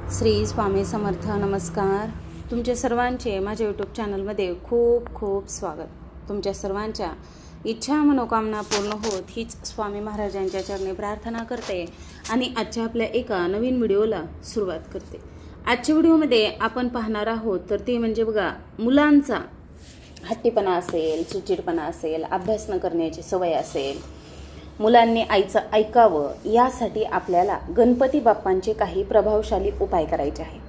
श्री स्वामी समर्थ. नमस्कार. तुमच्या सर्वांचे माझ्या यूट्यूब चॅनलमध्ये खूप खूप स्वागत. तुमच्या सर्वांच्या इच्छा मनोकामना पूर्ण होत हीच स्वामी महाराजांच्या चरणी प्रार्थना करते आणि आजच्या आपल्या एका नवीन व्हिडिओला सुरुवात करते. आजच्या व्हिडिओमध्ये आपण पाहणार आहोत तर ते म्हणजे बघा, मुलांचा हट्टीपणा असेल, चिडचिडपणा असेल, अभ्यास न करण्याची सवय असेल, मुलांनी आईचं ऐकावं यासाठी आपल्याला गणपती बाप्पांचे काही प्रभावशाली उपाय करायचे आहे.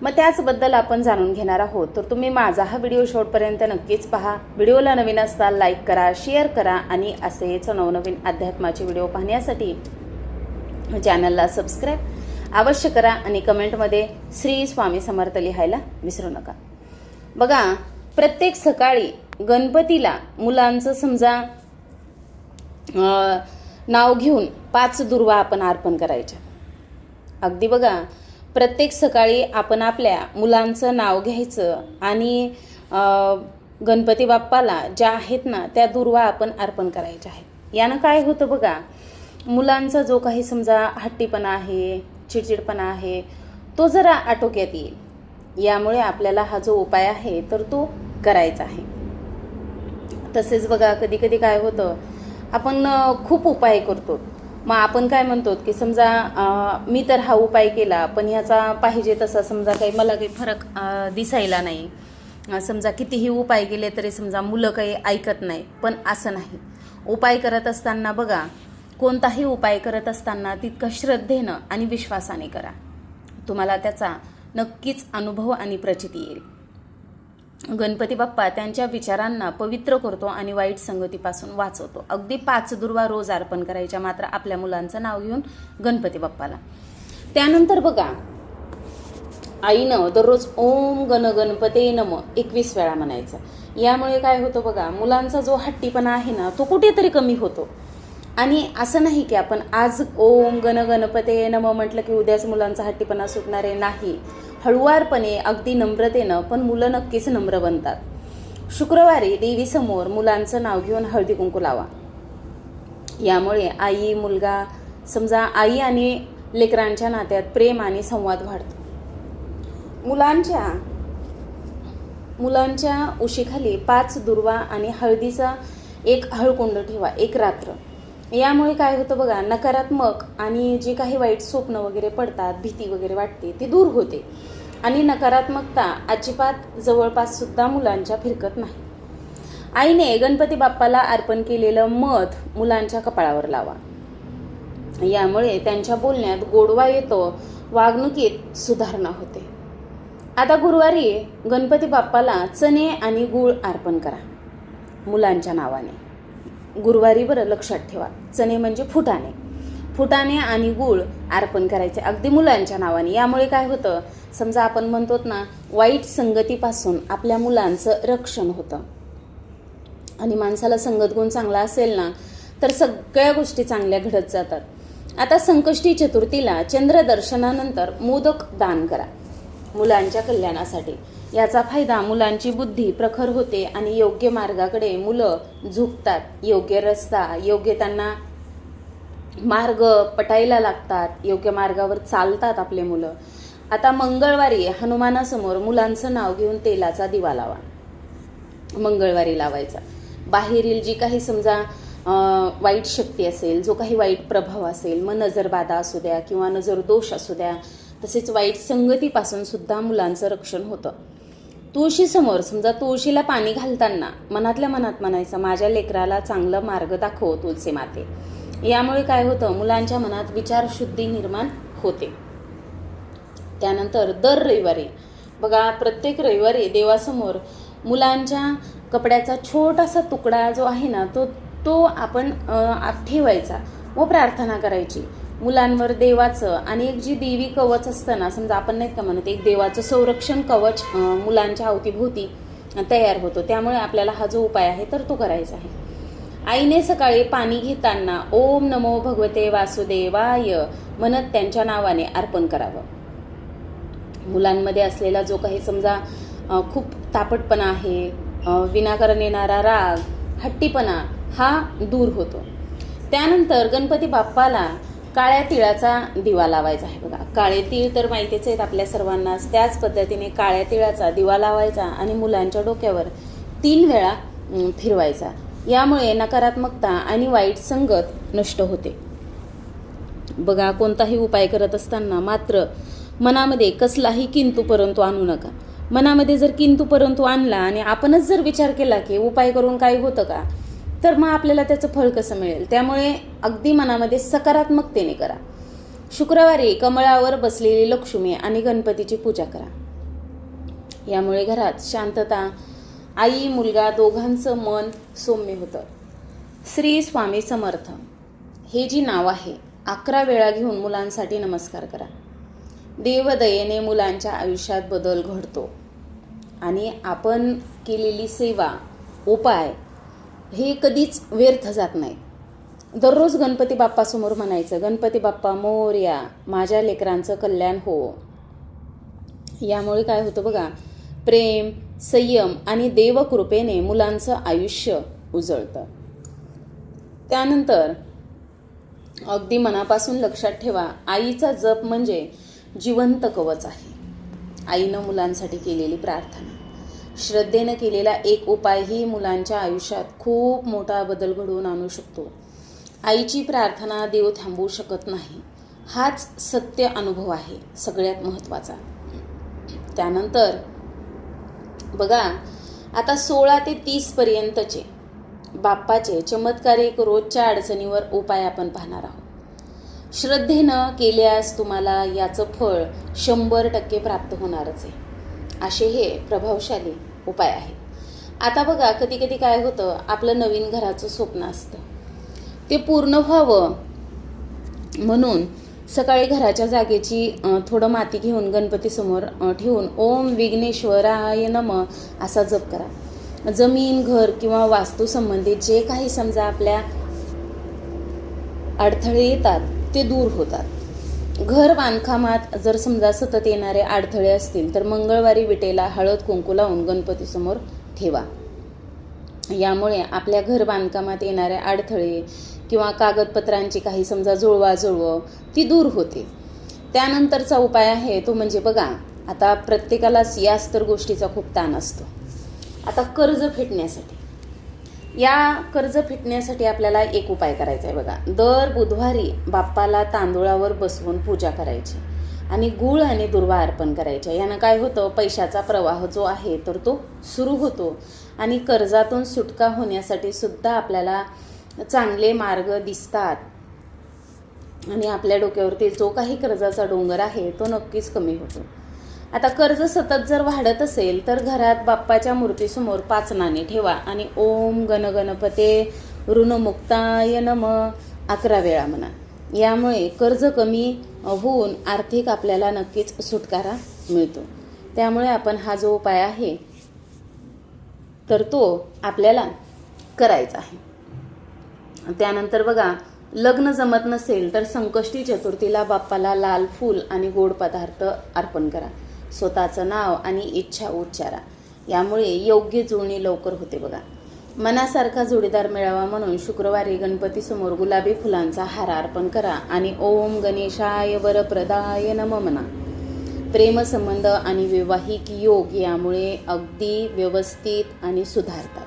मग त्याचबद्दल आपण जाणून घेणार आहोत. तर तुम्ही माझा हा व्हिडिओ शेवटपर्यंत नक्कीच पहा. व्हिडिओला नवीन असताल लाईक करा, शेअर करा आणि असेच नवनवीन अध्यात्माचे व्हिडिओ पाहण्यासाठी चॅनलला सबस्क्राईब अवश्य करा आणि कमेंटमध्ये श्री स्वामी समर्थ लिहायला विसरू नका. बघा, प्रत्येक सकाळी गणपतीला मुलांचं समजा नाव घेऊन 5 दुर्वा आपण अर्पण करायच्या. अगदी बघा, प्रत्येक सकाळी आपण आपल्या मुलांचं नाव घ्यायचं आणि गणपती बाप्पाला ज्या आहेत ना त्या दुर्वा आपण अर्पण करायच्या आहेत. यानं काय होतं बघा, मुलांचा जो काही समजा हट्टीपणा आहे, चिडचिडपणा आहे, तो जरा आटोक्यात येईल. यामुळे आपल्याला हा जो उपाय आहे तर तो करायचा आहे. तसेच बघा, कधी कधी काय होतं, आपण खूप उपाय करतो. मग आपण काय म्हणतो की समजा मी तर हा उपाय केला पण ह्याचा पाहिजे तसा समजा काही मला काही फरक दिसायला नाही, समजा कितीही उपाय केले तरी समजा मुलं काही ऐकत नाही. पण असं नाही. उपाय करत असताना बघा, कोणताही उपाय करत असताना तितकं श्रद्धेनं आणि विश्वासाने करा. तुम्हाला त्याचा नक्कीच अनुभव आणि प्रचिती येईल. गणपती बाप्पा त्यांच्या विचारांना पवित्र करतो आणि वाईट संगतीपासून वाचवतो. अगदी 5 दुर्वा रोज अर्पण करायच्या, मात्र आपल्या मुलांचं नाव घेऊन गणपती बाप्पाला. त्यानंतर बघा, आईनं दररोज ओम गण गणपते नम 21 वेळा म्हणायचं. यामुळे काय होतं बघा, मुलांचा जो हट्टीपणा आहे ना तो कुठेतरी कमी होतो. आणि असं नाही की आपण आज ओम गण गणपते नम म्हटलं की उद्याच मुलांचा हट्टीपणा सुटणार आहे. नाही, हळुवारपणे अगदी नम्रतेनं पण मुलं नक्कीच नम्र बनतात. शुक्रवारी देवीसमोर मुलांचं नाव घेऊन हळदी कुंकू लावा. यामुळे आई मुलगा समजा आई आणि लेकरांच्या नात्यात प्रेम आणि संवाद वाढतो. मुलांच्या उशीखाली 5 दुर्वा आणि हळदीचा एक हळकुंड ठेवा एक रात्र. यामुळे काय होतं बघा, नकारात्मक आणि जे काही वाईट स्वप्न वगैरे पडतात, भीती वगैरे वाटते, ती दूर होते आणि नकारात्मकता अजिबात जवळपास सुद्धा मुलांच्या फिरकत नाही. आईने गणपती बाप्पाला अर्पण केलेलं मध मुलांच्या कपाळावर लावा. यामुळे त्यांच्या बोलण्यात गोडवा येतो, वागणुकीत सुधारणा होते. आता गुरुवारी गणपती बाप्पाला चणे आणि गूळ अर्पण करा मुलांच्या नावाने. गुरुवारी बरं लक्षात ठेवा, चणे म्हणजे फुटाणे आणि गूळ अर्पण करायचे अगदी मुलांच्या नावाने. यामुळे काय होतं, समजा आपण म्हणतो ना, वाईट संगतीपासून आपल्या मुलांचं रक्षण होतं. आणि माणसाला संगत गुण चांगला असेल ना तर सगळ्या गोष्टी चांगल्या घडत जातात. आता संकष्टी चतुर्थीला चंद्रदर्शनानंतर मोदक दान करा मुलांच्या कल्याणासाठी. याचा फायदा, मुलांची बुद्धी प्रखर होते आणि योग्य मार्गाकडे मुलं झुकतात. योग्य रस्ता, योग्य त्यांना मार्ग पटायला लागतात, योग्य मार्गावर चालतात आपले मुलं. आता मंगळवारी हनुमानासमोर मुलांचं नाव घेऊन तेलाचा दिवा लावा. मंगळवारी लावायचा. बाहेरील जी काही समजा वाईट शक्ती असेल, जो काही वाईट प्रभाव असेल, मग नजरबाधा असू द्या किंवा नजर दोष असू द्या, तसेच वाईट संगतीपासून सुद्धा मुलांचं रक्षण होतं. तुळशीसमोर समजा तुळशीला पाणी घालताना मनातल्या मनात म्हणायचं, माझ्या लेकराला चांगलं मार्ग दाखव तुलसी माते. यामुळे काय होतं, मुलांच्या मनात विचारशुद्धी निर्माण होते. त्यानंतर दर रविवारी बघा, प्रत्येक रविवारी देवासमोर मुलांच्या कपड्याचा छोटासा तुकडा जो आहे ना तो आपण ठेवायचा व प्रार्थना करायची. मुलांवर देवाचं आणि एक जी देवी कवच असतं ना, समजा आपण नाही का म्हणत, एक देवाचं संरक्षण कवच मुलांच्या अवतीभोवती तयार होतो. त्यामुळे आपल्याला हा जो उपाय आहे तर तो करायचा आहे. आईने सकाळी पाणी घेताना ओम नमो भगवते वासुदेवाय म्हणत त्यांच्या नावाने अर्पण करावं. मुलांमध्ये असलेला जो काही समजा खूप तापटपणा आहे, विनाकारण येणारा राग, हट्टीपणा हा दूर होतो. त्यानंतर गणपती बाप्पाला काळ्या तिळाचा दिवा लावायचा आहे बघा. काळे तीळ तर माहितीच आहेत आपल्या सर्वांनाच. त्याच पद्धतीने काळ्या तिळाचा दिवा लावायचा आणि मुलांच्या डोक्यावर 3 वेळा फिरवायचा. यामुळे नकारात्मकता आणि वाईट संगत नष्ट होते. बघा, कोणताही उपाय करत असताना मात्र मनामध्ये कसलाही किंतु परंतु आणू नका. मनामध्ये जर किंतु परंतु आणला आणि आपणच जर विचार केला की उपाय करून काही होतं का, तर मग आपल्याला त्याचं फळ कसं मिळेल. त्यामुळे अगदी मनामध्ये सकारात्मकतेने करा. शुक्रवारी कमळावर बसलेली लक्ष्मी आणि गणपतीची पूजा करा. यामुळे घरात शांतता, आई मुलगा दोघांचं मन सौम्य होतं. श्री स्वामी समर्थ हे जी नाव आहे 11 वेळा घेऊन मुलांसाठी नमस्कार करा. देवदयेने मुलांच्या आयुष्यात बदल घडतो आणि आपण केलेली सेवा, उपाय हे कधीच व्यर्थ जात नाही. दररोज गणपती बाप्पासमोर म्हणायचं, गणपती बाप्पा मोरया, माझ्या लेकरांचं कल्याण हो. यामुळे काय होतं बघा, प्रेम, संयम आणि देवकृपेने मुलांचं आयुष्य उजळतं. त्यानंतर अगदी मनापासून लक्षात ठेवा, आईचा जप म्हणजे जिवंत कवच आहे. आईनं मुलांसाठी केलेली प्रार्थना, श्रद्धेनं केलेला एक उपायही मुलांच्या आयुष्यात खूप मोठा बदल घडवून आणू शकतो. आईची प्रार्थना देव थांबवू शकत नाही, हाच सत्य अनुभव आहे सगळ्यात महत्त्वाचा. त्यानंतर बघा, आता 16 ते 30 पर्यंतचे बाप्पाचे चमत्कारिक रोजच्या अडचणीवर उपाय आपण पाहणार आहोत. श्रद्धेनं केल्यास तुम्हाला याचं फळ 100% प्राप्त होणारच आहे. असे हे प्रभावशाली उपाय आहेत. आता बघा, कधी कधी काय होतं, आपलं नवीन घराचं स्वप्न असतं, ते पूर्ण व्हावं म्हणून सकाळी घराच्या जागेची थोडं माती घेऊन गणपतीसमोर ठेवून ओम विघ्नेश्वराय नमः असा जप करा. जमीन, घर किंवा वास्तू संबंधित जे काही समजा आपल्या अडथळे येतात ते दूर होतात. घर बांधकामात जर समजा सतत येणारे अडथळे असतील तर मंगळवारी विटेला हळद कुंकू लावून गणपतीसमोर ठेवा. यामुळे आपल्या घर बांधकामात येणारे अडथळे किंवा कागदपत्रांची काही समजा जुळवाजुळव ती दूर होते. त्यानंतरचा उपाय आहे तो म्हणजे बघा, आता प्रत्येकालाच याच तर गोष्टीचा खूप ताण असतो. आता कर्ज फेडण्यासाठी, या कर्ज फेडण्यासाठी आपल्याला एक उपाय करायचा आहे बघा. दर बुधवारी बाप्पाला तांदूळावर बसवून पूजा करायची आणि गूळ आणि दुर्वा अर्पण करायच्या. यानं काय होतं, पैशाचा प्रवाह जो आहे तर तो सुरू होतो आणि कर्जातून सुटका होण्यासाठी सुद्धा आपल्याला चांगले मार्ग दिसतात आणि आपल्या डोक्यावरती जो काही कर्जाचा डोंगर आहे तो नक्कीच कमी होतो. आता कर्ज सतत जर वाढत असेल तर घरात बाप्पाच्या मूर्तीसमोर 5 नाणी ठेवा आणि ओम गणगणपते ऋणमुक्ताय नमः 11 वेळा म्हणा. यामुळे कर्ज कमी होऊन आर्थिक आपल्याला नक्कीच सुटकारा मिळतो. त्यामुळे आपण हा जो उपाय आहे तर तो आपल्याला करायचा आहे. त्यानंतर बघा, लग्न जमत नसेल तर संकष्टी चतुर्थीला बाप्पाला लाल फूल आणि गोड पदार्थ अर्पण करा. स्वतःचं नाव आणि इच्छा उच्चारा. यामुळे योग्य जुळणी लवकर होते बघा. मनासारखा जोडीदार मिळावा म्हणून शुक्रवारी गणपतीसमोर गुलाबी फुलांचा हार अर्पण करा आणि ओम गणेशाय वरप्रदाय नमः म्हणा. प्रेमसंबंध आणि वैवाहिक योग यामुळे अगदी व्यवस्थित आणि सुधारतात.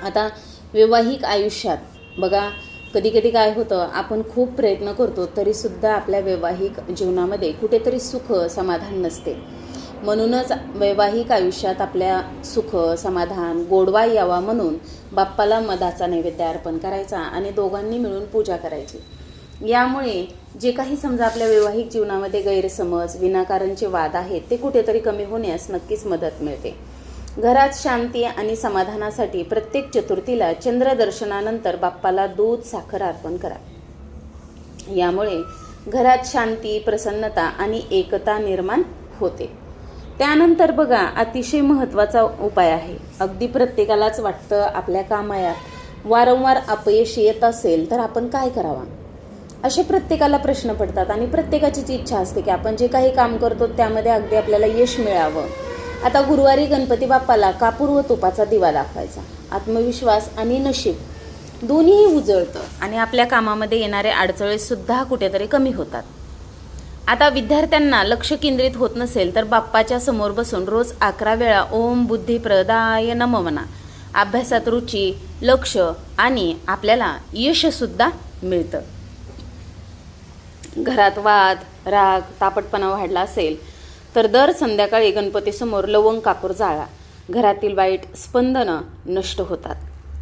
आता वैवाहिक आयुष्यात बघा, कधी कधी काय होतं, आपण खूप प्रयत्न करतो तरीसुद्धा आपल्या वैवाहिक जीवनामध्ये कुठेतरी सुख समाधान नसते. म्हणूनच वैवाहिक आयुष्यात आपल्या सुख समाधान गोडवा यावा म्हणून बाप्पाला मधाचा नैवेद्य अर्पण करायचा आणि दोघांनी मिळून पूजा करायची. यामुळे जे काही समजा आपल्या वैवाहिक जीवनामध्ये गैरसमज विनाकारणचे वाद आहेत ते कुठेतरी कमी होण्यास नक्कीच मदत मिळते. घरात शांती आणि समाधानासाठी प्रत्येक चतुर्थीला चंद्रदर्शनानंतर बाप्पाला दूध साखर अर्पण करा. यामुळे घरात शांती, प्रसन्नता आणि एकता निर्माण होते. त्यानंतर बघा, अतिशय महत्त्वाचा उपाय आहे. अगदी प्रत्येकालाच वाटतं आपल्या कामात वारंवार अपयश येत असेल तर आपण काय करावा, असे प्रत्येकाला प्रश्न पडतात आणि प्रत्येकाचीच इच्छा असते की आपण जे काही काम करतो त्यामध्ये अगदी आपल्याला यश मिळावं. आता गुरुवारी गणपती बाप्पाला कापूर व तुपाचा दिवा दाखवायचा. आत्मविश्वास आणि नशीब दोन्हीही उजळतं आणि आपल्या कामामध्ये येणारे अडचणी सुद्धा कुठेतरी कमी होतात. आता विद्यार्थ्यांना लक्ष केंद्रित होत नसेल तर बाप्पाच्या समोर बसून रोज 11 वेळा ओम बुद्धी प्रदाय नमः म्हणा. अभ्यासात रुची, लक्ष आणि आपल्याला यशसुद्धा मिळतं. घरात वाद, राग, तापटपणा वाढला असेल तर दर संध्याकाळी गणपतीसमोर लवंग कापूर जाळा. घरातील वाईट स्पंदनं नष्ट होतात.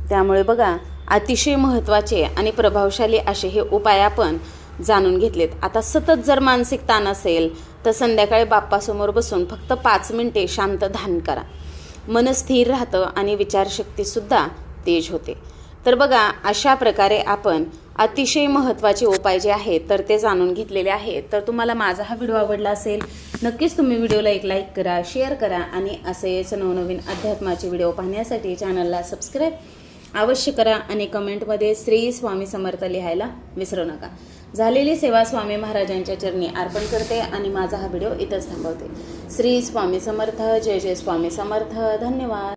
त्यामुळे बघा, अतिशय महत्त्वाचे आणि प्रभावशाली असे हे उपाय आपण जाणून घेतलेत. आता सतत जर मानसिक ताण असेल तर संध्याकाळी बाप्पासमोर बसून फक्त 5 मिनिटे शांत ध्यान करा. मन स्थिर राहतं आणि विचारशक्तीसुद्धा तेज होते. तर बघा, अशा प्रकारे आपण अतिशय महत्त्वाचे उपाय जे आहेत तर ते जाणून घेतलेले आहेत. तर तुम्हाला माझा हा व्हिडिओ आवडला असेल, नक्कीच तुम्ही व्हिडिओला एक लाईक करा, शेअर करा आणि असेच नवनवीन अध्यात्माचे व्हिडिओ पाहण्यासाठी चॅनलला सबस्क्राईब अवश्य करा आणि कमेंटमध्ये श्री स्वामी समर्थ लिहायला विसरू नका. झालेली सेवा स्वामी महाराजांच्या चरणी अर्पण करते आणि माझा हा व्हिडिओ इथंच थांबवते. श्री स्वामी समर्थ. जय जय स्वामी समर्थ. धन्यवाद.